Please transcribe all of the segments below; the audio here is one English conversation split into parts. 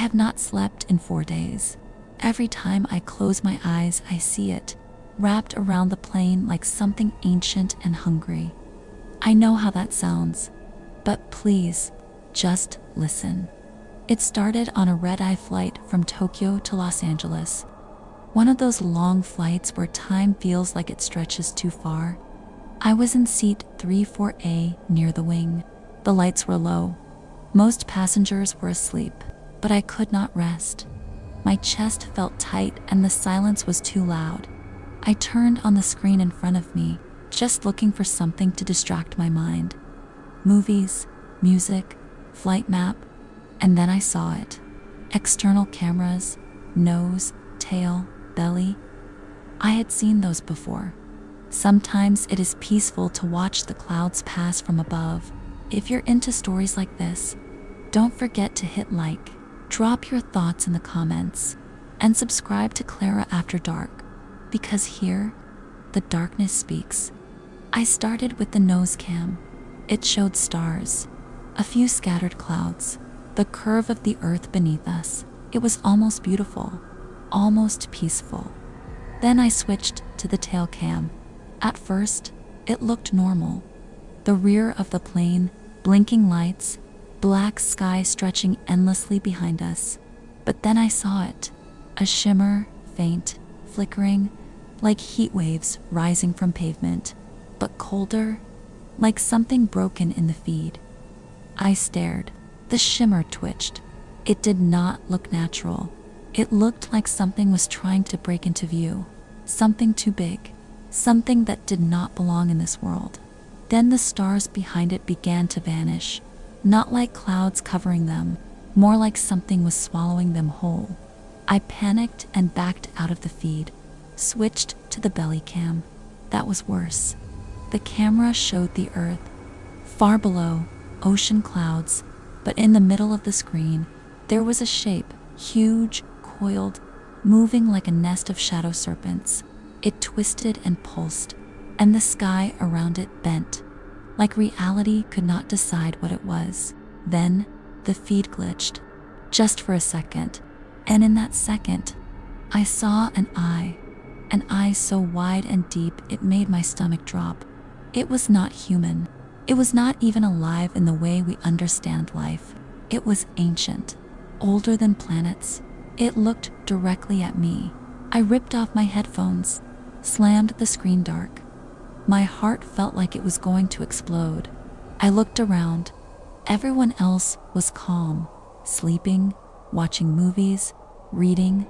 have not slept in 4 days. Every time I close my eyes, I see it, wrapped around the plane like something ancient and hungry. I know how that sounds, but please, just listen. It started on a red-eye flight from Tokyo to Los Angeles. One of those long flights where time feels like it stretches too far. I was in seat 34A near the wing. The lights were low. Most passengers were asleep, but I could not rest. My chest felt tight and the silence was too loud. I turned on the screen in front of me, just looking for something to distract my mind. Movies, music, flight map, and then I saw it. External cameras, nose, tail, belly. I had seen those before. Sometimes it is peaceful to watch the clouds pass from above. If you're into stories like this, don't forget to hit like, drop your thoughts in the comments, and subscribe to Clara After Dark, because here, the darkness speaks. I started with the nose cam. It showed stars, a few scattered clouds, the curve of the earth beneath us. It was almost beautiful, almost peaceful. Then I switched to the tail cam. At first, it looked normal. The rear of the plane, blinking lights, black sky stretching endlessly behind us. But then I saw it, a shimmer, faint, flickering, like heat waves rising from pavement, but colder, like something broken in the feed. I stared. The shimmer twitched. It did not look natural. It looked like something was trying to break into view. Something too big. Something that did not belong in this world. Then the stars behind it began to vanish, not like clouds covering them, more like something was swallowing them whole. I panicked and backed out of the feed, switched to the belly cam. That was worse. The camera showed the earth, far below, ocean clouds, but in the middle of the screen, there was a shape, huge, coiled, moving like a nest of shadow serpents. It twisted and pulsed, and the sky around it bent, like reality could not decide what it was. Then, the feed glitched, just for a second, and in that second, I saw an eye so wide and deep it made my stomach drop. It was not human. It was not even alive in the way we understand life. It was ancient, older than planets. It looked directly at me. I ripped off my headphones, slammed the screen dark. My heart felt like it was going to explode. I looked around. Everyone else was calm, sleeping, watching movies, reading.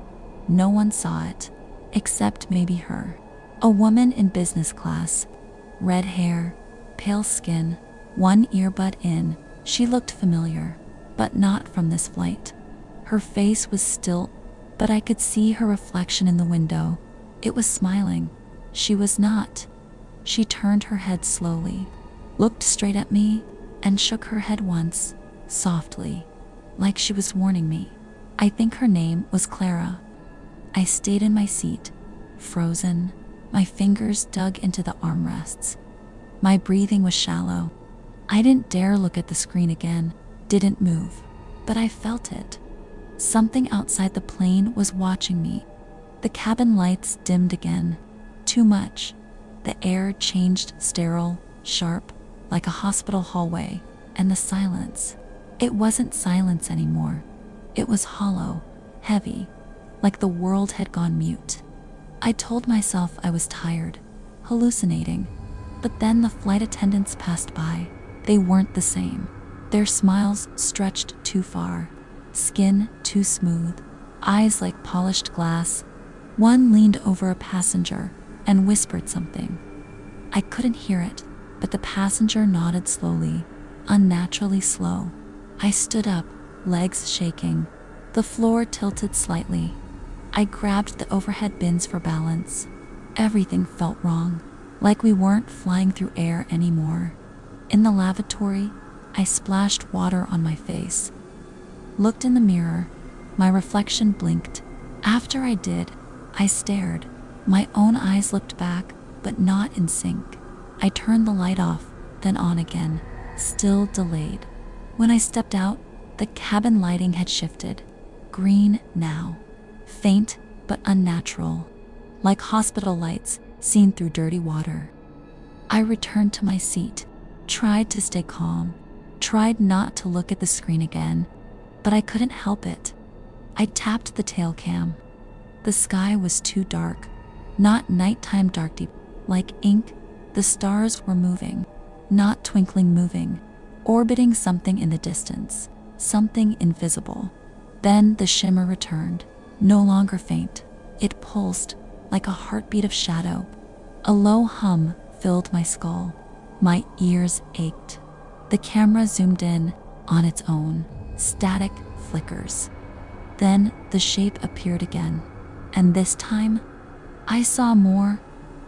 No one saw it, except maybe her. A woman in business class, red hair, pale skin, one earbud in. She looked familiar, but not from this flight. Her face was still, but I could see her reflection in the window. It was smiling. She was not. She turned her head slowly, looked straight at me, and shook her head once, softly, like she was warning me. I think her name was Clara. I stayed in my seat, frozen. My fingers dug into the armrests. My breathing was shallow. I didn't dare look at the screen again, didn't move, but I felt it. Something outside the plane was watching me. The cabin lights dimmed again. Too much. The air changed sterile, sharp, like a hospital hallway, and the silence. It wasn't silence anymore. It was hollow, heavy, like the world had gone mute. I told myself I was tired, hallucinating, but then the flight attendants passed by. They weren't the same. Their smiles stretched too far, skin too smooth, eyes like polished glass. One leaned over a passenger and whispered something. I couldn't hear it, but the passenger nodded slowly, unnaturally slow. I stood up, legs shaking. The floor tilted slightly. I grabbed the overhead bins for balance. Everything felt wrong, like we weren't flying through air anymore. In the lavatory, I splashed water on my face. Looked in the mirror. My reflection blinked. After I did, I stared. My own eyes looked back, but not in sync. I turned the light off, then on again, still delayed. When I stepped out, the cabin lighting had shifted. green now, faint but unnatural, like hospital lights seen through dirty water. I returned to my seat, tried to stay calm, tried not to look at the screen again, but I couldn't help it. I tapped the tail cam. The sky was too dark, not nighttime dark deep, like ink. The stars were moving, not twinkling, moving, orbiting something in the distance, something invisible. Then the shimmer returned, no longer faint. It pulsed like a heartbeat of shadow. A low hum filled my skull. My ears ached. The camera zoomed in on its own, static flickers. Then the shape appeared again, and this time I saw more,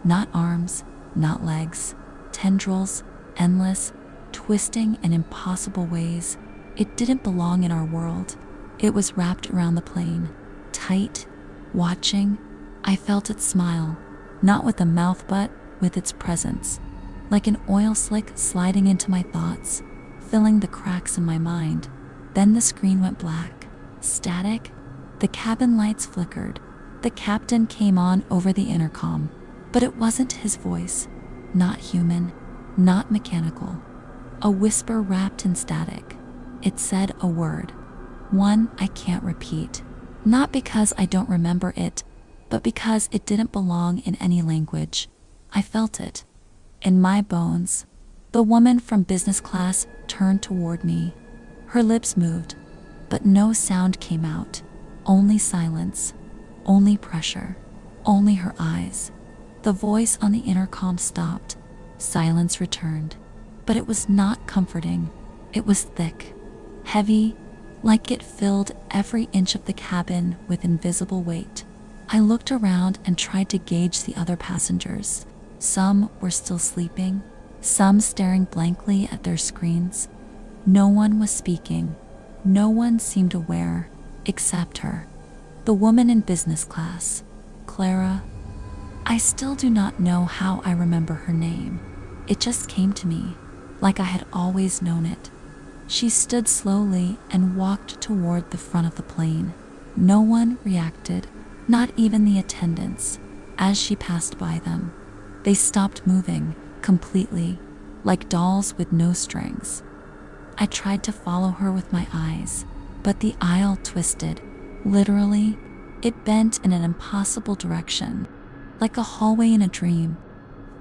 not arms, not legs, tendrils, endless, twisting in impossible ways. It didn't belong in our world. It was wrapped around the plane, tight, watching. I felt it smile, not with a mouth but with its presence, like an oil slick sliding into my thoughts, filling the cracks in my mind. Then the screen went black, static. The cabin lights flickered. The captain came on over the intercom, but it wasn't his voice, not human, not mechanical. A whisper wrapped in static. It said a word, one I can't repeat, not because I don't remember it, but because it didn't belong in any language. I felt it in my bones. The woman from business class turned toward me. Her lips moved, but no sound came out. Only silence, only pressure, only her eyes. The voice on the intercom stopped. Silence returned, but it was not comforting. It was thick, heavy, like it filled every inch of the cabin with invisible weight. I looked around and tried to gauge the other passengers. Some were still sleeping, some staring blankly at their screens. No one was speaking. No one seemed aware, except her. The woman in business class, Clara. I still do not know how I remember her name. It just came to me, like I had always known it. She stood slowly and walked toward the front of the plane. No one reacted, not even the attendants, as she passed by them. They stopped moving, completely, like dolls with no strings. I tried to follow her with my eyes, but the aisle twisted. Literally, it bent in an impossible direction, like a hallway in a dream.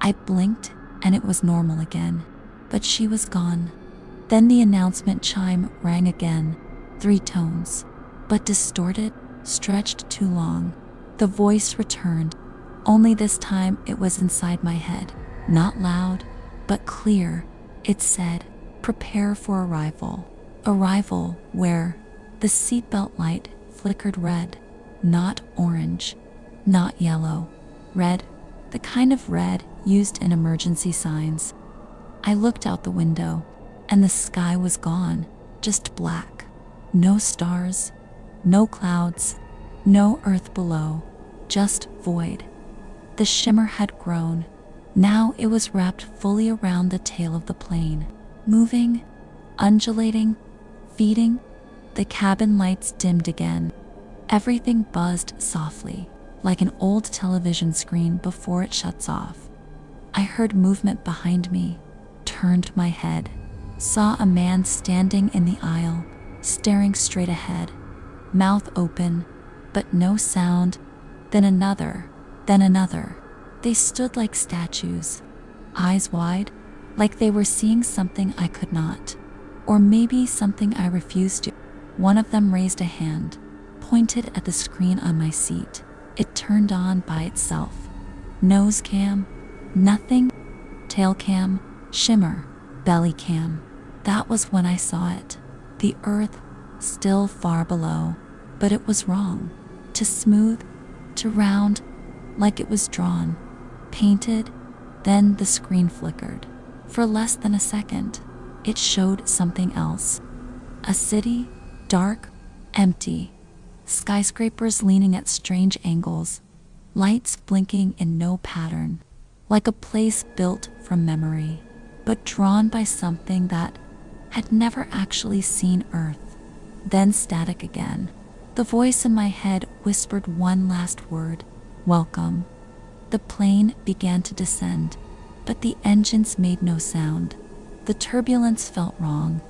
I blinked and it was normal again, but she was gone. Then the announcement chime rang again, 3 tones, but distorted, stretched too long. The voice returned, only this time it was inside my head, not loud, but clear. It said, "Prepare for arrival." Arrival where? The seatbelt light flickered red, not orange, not yellow, red, the kind of red used in emergency signs. I looked out the window, and the sky was gone, just black. No stars, no clouds, no earth below, just void. The shimmer had grown. Now it was wrapped fully around the tail of the plane, moving, undulating, feeding. The cabin lights dimmed again. Everything buzzed softly, like an old television screen before it shuts off. I heard movement behind me, turned my head, saw a man standing in the aisle, staring straight ahead, mouth open, but no sound. Then another, then another. They stood like statues, eyes wide, like they were seeing something I could not, or maybe something I refused to. One of them raised a hand, pointed at the screen on my seat. It turned on by itself. Nose cam, nothing. Tail cam, shimmer. Belly cam. That was when I saw it. The earth, still far below, but it was wrong. Too smooth, too round, like it was drawn, painted. Then the screen flickered. For less than a second, it showed something else. A city, dark, empty. Skyscrapers leaning at strange angles. Lights blinking in no pattern. Like a place built from memory, but drawn by something that had never actually seen Earth. Then static again. The voice in my head whispered one last word: welcome. The plane began to descend, but the engines made no sound. The turbulence felt wrong,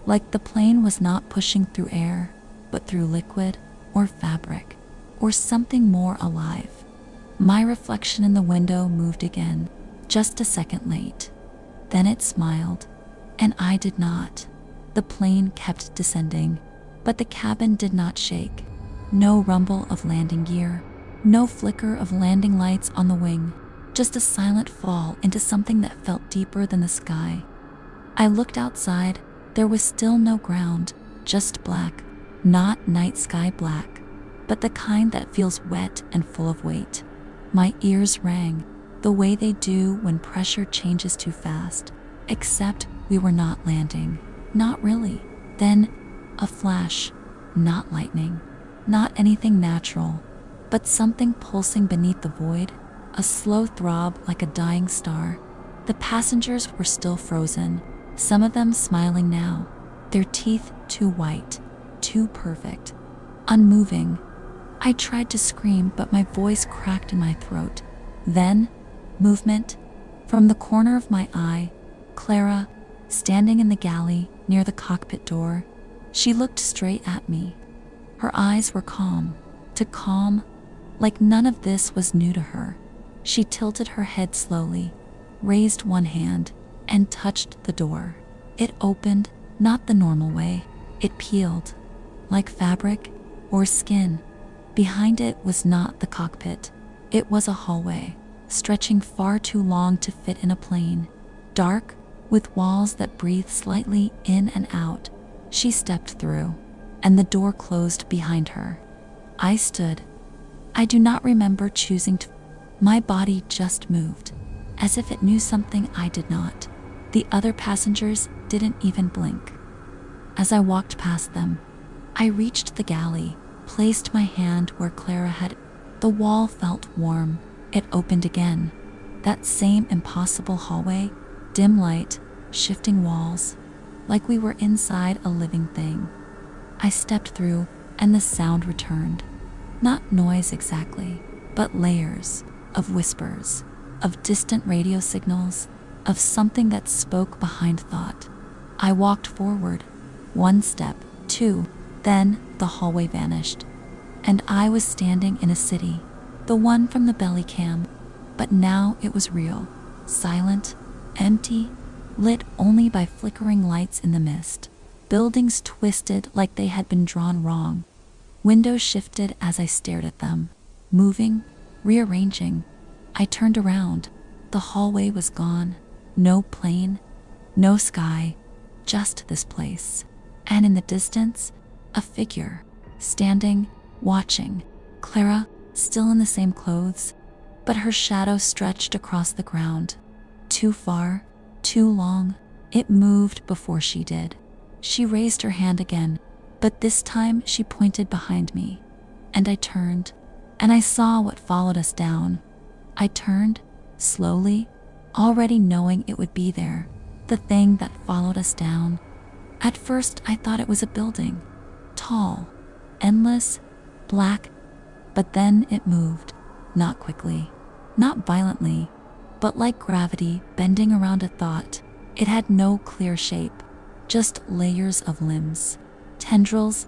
like the plane was not pushing through air, but through liquid or fabric or something more alive. My reflection in the window moved again, just a second late. Then it smiled, and I did not. The plane kept descending, but the cabin did not shake. No rumble of landing gear, no flicker of landing lights on the wing, just a silent fall into something that felt deeper than the sky. I looked outside. There was still no ground, just black, not night sky black, but the kind that feels wet and full of weight. My ears rang, the way they do when pressure changes too fast. Except we were not landing. Not really. Then, a flash, not lightning, not anything natural, but something pulsing beneath the void, a slow throb like a dying star. The passengers were still frozen, some of them smiling now, their teeth too white, too perfect, unmoving. I tried to scream, but my voice cracked in my throat. Then, movement. From the corner of my eye, Clara, standing in the galley near the cockpit door. She looked straight at me. Her eyes were calm, too calm, like none of this was new to her. She tilted her head slowly, raised one hand, and touched the door. It opened, not the normal way. It peeled, like fabric or skin. Behind it was not the cockpit. It was a hallway, stretching far too long to fit in a plane. Dark, with walls that breathed slightly in and out. She stepped through, and the door closed behind her. I stood. I do not remember choosing to. My body just moved, as if it knew something I did not. The other passengers didn't even blink. As I walked past them, I reached the galley, placed my hand where Clara had. The wall felt warm. It opened again. That same impossible hallway, dim light, shifting walls, like we were inside a living thing. I stepped through, and the sound returned. Not noise exactly, but layers of whispers, of distant radio signals, of something that spoke behind thought. I walked forward, one step, two, then the hallway vanished, and I was standing in a city, the one from the belly cam, but now it was real, silent, empty, lit only by flickering lights in the mist. Buildings twisted like they had been drawn wrong. Windows shifted as I stared at them, moving, rearranging. I turned around. The hallway was gone. No plane, no sky, just this place. And in the distance, a figure, standing, watching. Clara, still in the same clothes, but her shadow stretched across the ground. Too far, too long. It moved before she did. She raised her hand again, but this time she pointed behind me. And I turned, and I saw what followed us down. I turned, slowly, already knowing it would be there, the thing that followed us down. At first I thought it was a building, tall, endless, black, but then it moved, not quickly, not violently, but like gravity bending around a thought. It had no clear shape, just layers of limbs, tendrils,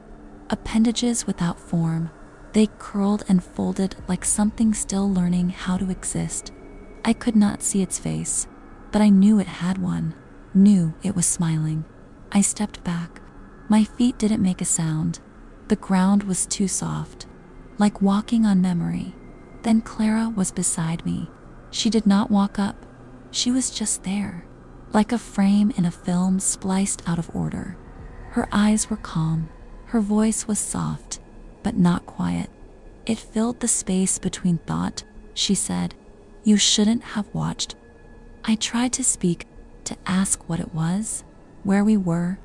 appendages without form. They curled and folded like something still learning how to exist. I could not see its face, but I knew it had one, knew it was smiling. I stepped back. My feet didn't make a sound. The ground was too soft, like walking on memory. Then Clara was beside me. She did not walk up. She was just there, like a frame in a film spliced out of order. Her eyes were calm. Her voice was soft, but not quiet. It filled the space between thought. She said, "You shouldn't have watched." I tried to speak, to ask what it was, where we were,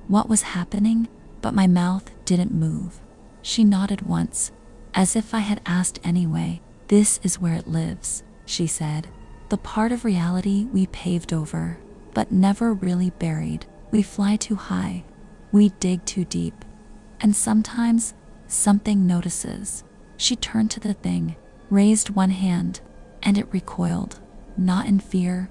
what was happening, but my mouth didn't move. She nodded once, as if I had asked anyway. "This is where it lives," she said. "The part of reality we paved over, but never really buried. We fly too high. We dig too deep. And sometimes Something notices. She turned to the thing, raised one hand, and it recoiled, not in fear,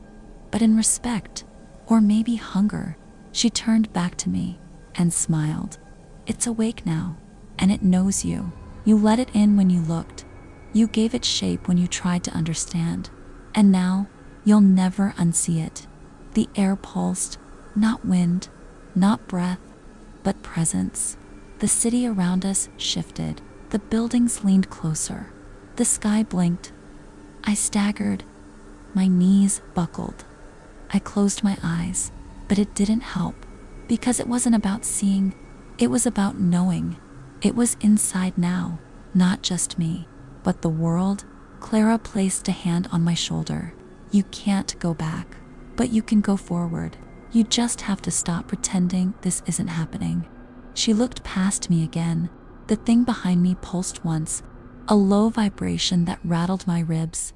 but in respect, or maybe hunger. She turned back to me and smiled. It's awake now, and it knows you. You let it in when you looked. You gave it shape when you tried to understand. And now, you'll never unsee it. The air pulsed, not wind, not breath, but presence. The city around us shifted. The buildings leaned closer. The sky blinked. I staggered. My knees buckled. I closed my eyes, but it didn't help, because it wasn't about seeing, it was about knowing. It was inside now, not just me, but the world. Clara placed a hand on my shoulder. You can't go back, but you can go forward. You just have to stop pretending this isn't happening. She looked past me again. The thing behind me pulsed once, a low vibration that rattled my ribs.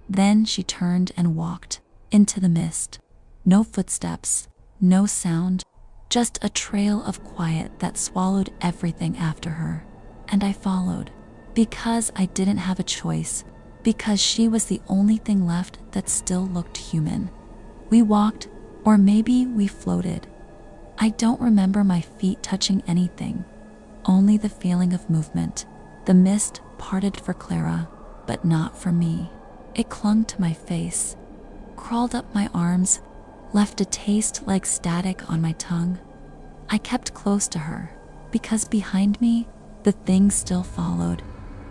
Then she turned and walked into the mist. No footsteps, no sound, just a trail of quiet that swallowed everything after her. And I followed, because I didn't have a choice, because she was the only thing left that still looked human. We walked, or maybe we floated. I don't remember my feet touching anything, only the feeling of movement. The mist parted for Clara, but not for me. It clung to my face, crawled up my arms, left a taste like static on my tongue. I kept close to her, because behind me, the thing still followed.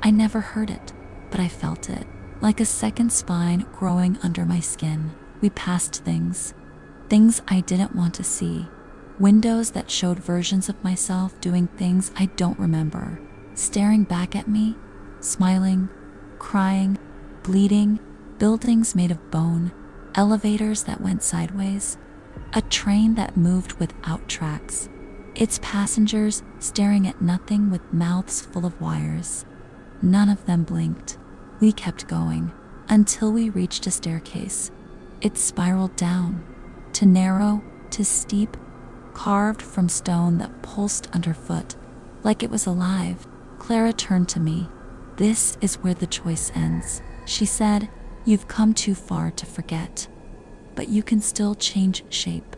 I never heard it, but I felt it, like a second spine growing under my skin. We passed things I didn't want to see. Windows that showed versions of myself doing things I don't remember, staring back at me, smiling, crying, bleeding, buildings made of bone, elevators that went sideways, a train that moved without tracks, its passengers staring at nothing with mouths full of wires. None of them blinked. We kept going until we reached a staircase. It spiraled down, to narrow, to steep, carved from stone that pulsed underfoot, like it was alive. Clara turned to me. This is where the choice ends. She said, you've come too far to forget, but you can still change shape.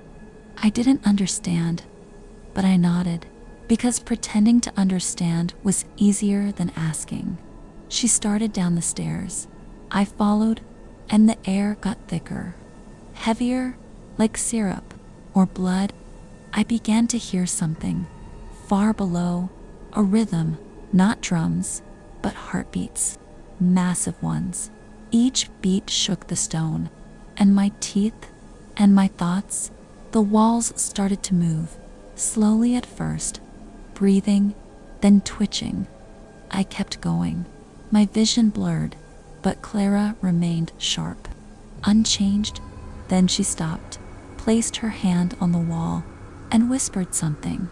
I didn't understand, but I nodded, because pretending to understand was easier than asking. She started down the stairs. I followed, and the air got thicker, heavier, like syrup or blood. I began to hear something far below, a rhythm, not drums, but heartbeats, massive ones. Each beat shook the stone, and my teeth, and my thoughts. The walls started to move, slowly at first, breathing, then twitching. I kept going. My vision blurred, but Clara remained sharp, unchanged. Then she stopped, placed her hand on the wall, and whispered something.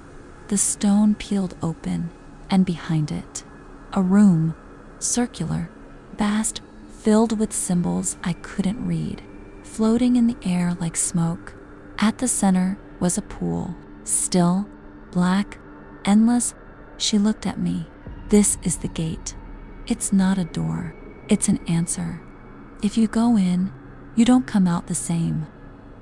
The stone peeled open, and behind it, a room, circular, vast, filled with symbols I couldn't read, floating in the air like smoke. At the center was a pool, still, black, endless. She looked at me. This is the gate. It's not a door, it's an answer. If you go in, you don't come out the same.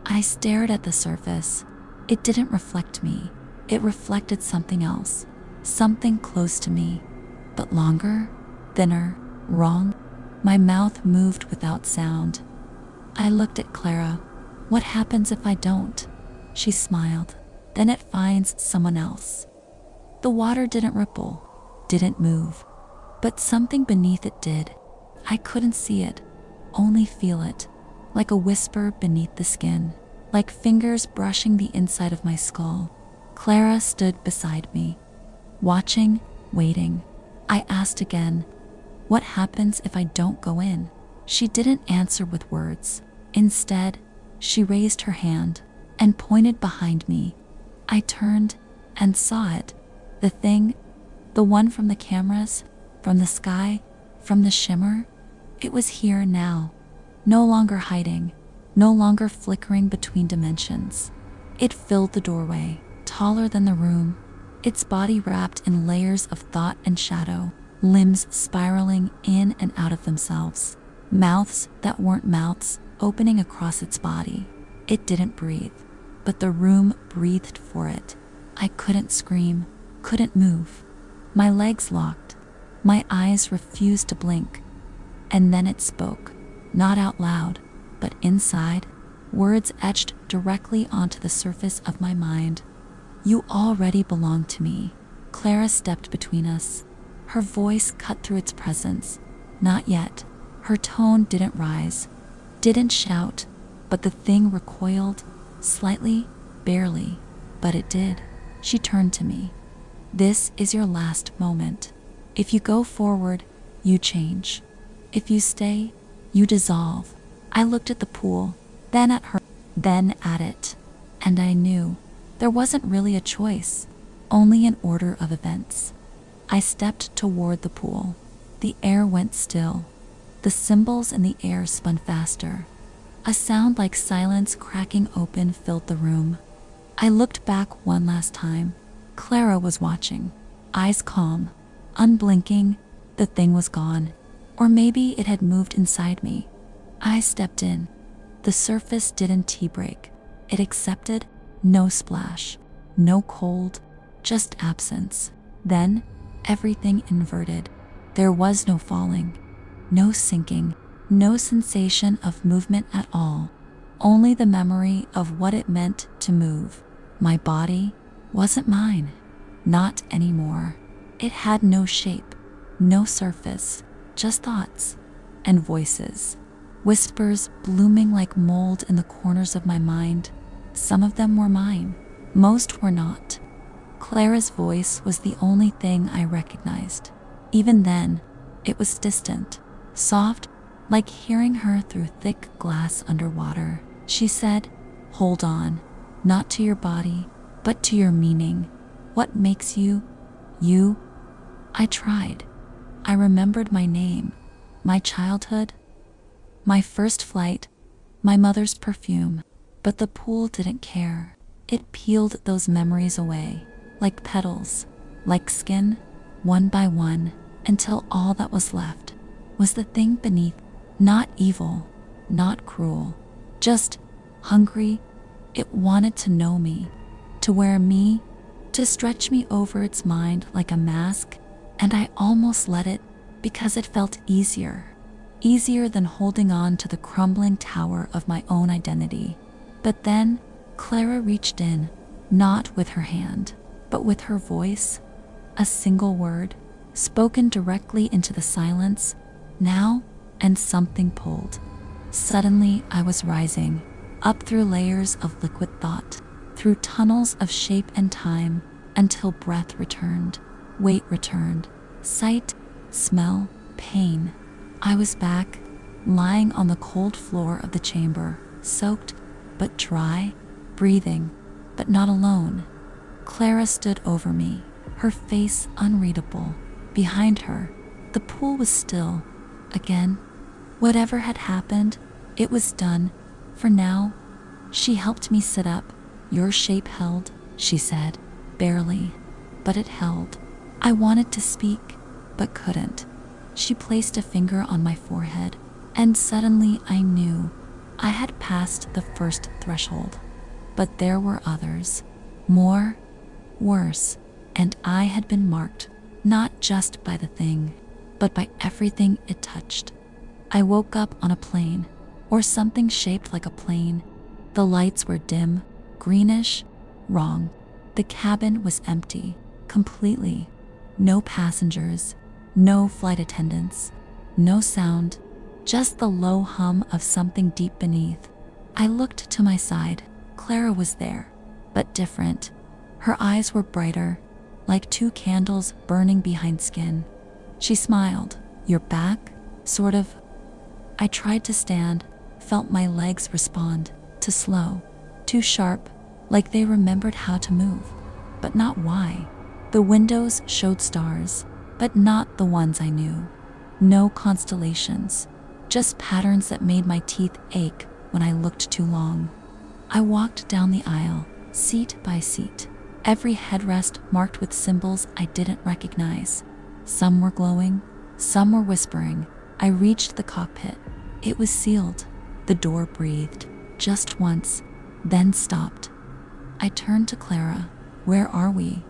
I stared at the surface. It didn't reflect me. It reflected something else, something close to me, but longer, thinner, wrong. My mouth moved without sound. I looked at Clara. What happens if I don't? She smiled. Then it finds someone else. The water didn't ripple, didn't move, but something beneath it did. I couldn't see it, only feel it, like a whisper beneath the skin, like fingers brushing the inside of my skull. Clara stood beside me, watching, waiting. I asked again, what happens if I don't go in? She didn't answer with words. Instead, she raised her hand and pointed behind me. I turned and saw it. The thing, the one from the cameras, from the sky, from the shimmer. It was here now, no longer hiding, no longer flickering between dimensions. It filled the doorway, taller than the room, its body wrapped in layers of thought and shadow, limbs spiraling in and out of themselves, mouths that weren't mouths opening across its body. It didn't breathe, but the room breathed for it. I couldn't scream, couldn't move. My legs locked. My eyes refused to blink. And then it spoke, not out loud, but inside, words etched directly onto the surface of my mind. "You already belong to me." Clara stepped between us. Her voice cut through its presence. Not yet. Her tone didn't rise, didn't shout, but the thing recoiled, slightly, barely, but it did. She turned to me. "This is your last moment. If you go forward, you change. If you stay, you dissolve." I looked at the pool, then at her, then at it, and I knew there wasn't really a choice, only an order of events. I stepped toward the pool. The air went still. The cymbals in the air spun faster. A sound like silence cracking open filled the room. I looked back one last time. Clara was watching, eyes calm, unblinking. The thing was gone. Or maybe it had moved inside me. I stepped in. The surface didn't tea break. It accepted no splash, no cold, just absence. Then everything inverted. There was no falling, no sinking, no sensation of movement at all. Only the memory of what it meant to move. My body wasn't mine. Not anymore. It had no shape, no surface, just thoughts and voices. Whispers blooming like mold in the corners of my mind. Some of them were mine, most were not. Clara's voice was the only thing I recognized. Even then, it was distant, soft, like hearing her through thick glass underwater. She said, "Hold on, not to your body, but to your meaning. What makes you, you?" I tried. I remembered my name, my childhood, my first flight, my mother's perfume, but the pool didn't care. It peeled those memories away, like petals, like skin, one by one, until all that was left was the thing beneath. Not evil, not cruel, just hungry. It wanted to know me, to wear me, to stretch me over its mind like a mask, and I almost let it because it felt easier than holding on to the crumbling tower of my own identity. But then Clara reached in, not with her hand, but with her voice, a single word, spoken directly into the silence. "Now," and something pulled. Suddenly I was rising, up through layers of liquid thought, through tunnels of shape and time, until breath returned, weight returned, sight, smell, pain. I was back, lying on the cold floor of the chamber, soaked but dry, breathing, but not alone. Clara stood over me, her face unreadable. Behind her, the pool was still. Again, whatever had happened, it was done. For now, she helped me sit up. "Your shape held," she said, barely, but it held. I wanted to speak, but couldn't. She placed a finger on my forehead, and suddenly I knew I had passed the first threshold. But there were others, more, worse, and I had been marked, not just by the thing, but by everything it touched. I woke up on a plane, or something shaped like a plane. The lights were dim, greenish, wrong. The cabin was empty, completely. No passengers, no flight attendants, no sound, just the low hum of something deep beneath. I looked to my side. Clara was there, but different. Her eyes were brighter, like two candles burning behind skin. She smiled. "You're back?" Sort of. I tried to stand, felt my legs respond, too slow, too sharp, like they remembered how to move, but not why. The windows showed stars, but not the ones I knew. No constellations, just patterns that made my teeth ache when I looked too long. I walked down the aisle, seat by seat. every headrest marked with symbols I didn't recognize. Some were glowing, some were whispering. I reached the cockpit. It was sealed. The door breathed, just once, then stopped. I turned to Clara. "Where are we?"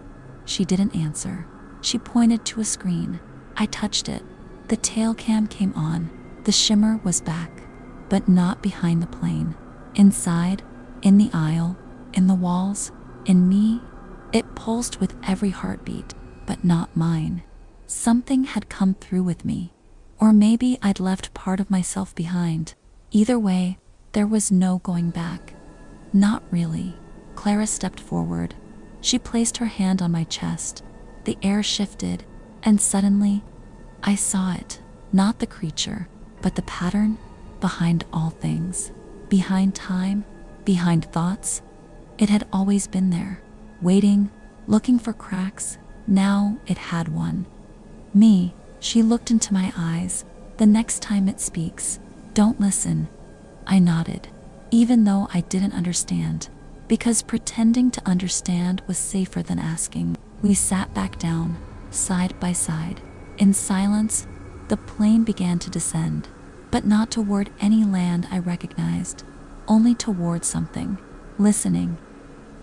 She didn't answer. She pointed to a screen. I touched it. The tail cam came on. The shimmer was back, but not behind the plane. Inside, in the aisle, in the walls, in me. It pulsed with every heartbeat, but not mine. Something had come through with me. Or maybe I'd left part of myself behind. Either way, there was no going back. Not really. Clara stepped forward. She placed her hand on my chest. The air shifted, and suddenly, I saw it. Not the creature, but the pattern behind all things. Behind time, behind thoughts. It had always been there, waiting, looking for cracks. Now it had one. Me. She looked into my eyes. "The next time it speaks, don't listen." I nodded, even though I didn't understand, because pretending to understand was safer than asking. We sat back down, side by side. In silence, the plane began to descend, but not toward any land I recognized, only toward something. Listening.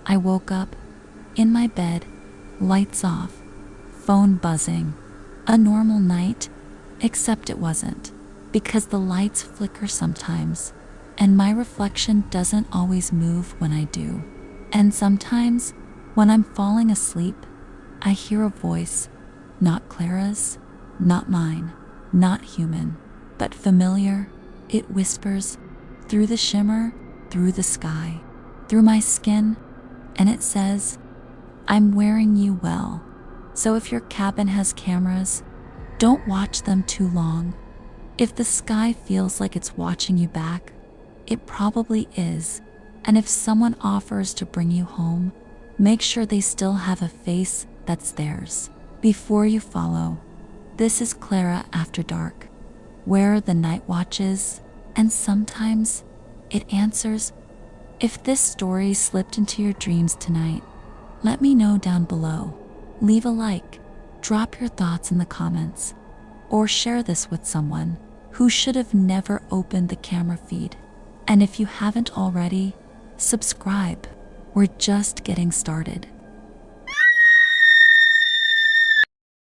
I woke up, in my bed, lights off, phone buzzing. A normal night, except it wasn't, because the lights flicker sometimes, and my reflection doesn't always move when I do. And sometimes, when I'm falling asleep, I hear a voice, not Clara's, not mine, not human, but familiar. It whispers, through the shimmer, through the sky, through my skin, and it says, "I'm wearing you well. So if your cabin has cameras, don't watch them too long. If the sky feels like it's watching you back, it probably is. And if someone offers to bring you home, make sure they still have a face that's theirs before you follow." This is Clara After Dark, where the night watches, and sometimes it answers. If this story slipped into your dreams tonight, let me know down below. Leave a like, drop your thoughts in the comments, or share this with someone who should have never opened the camera feed. And if you haven't already, subscribe. We're just getting started.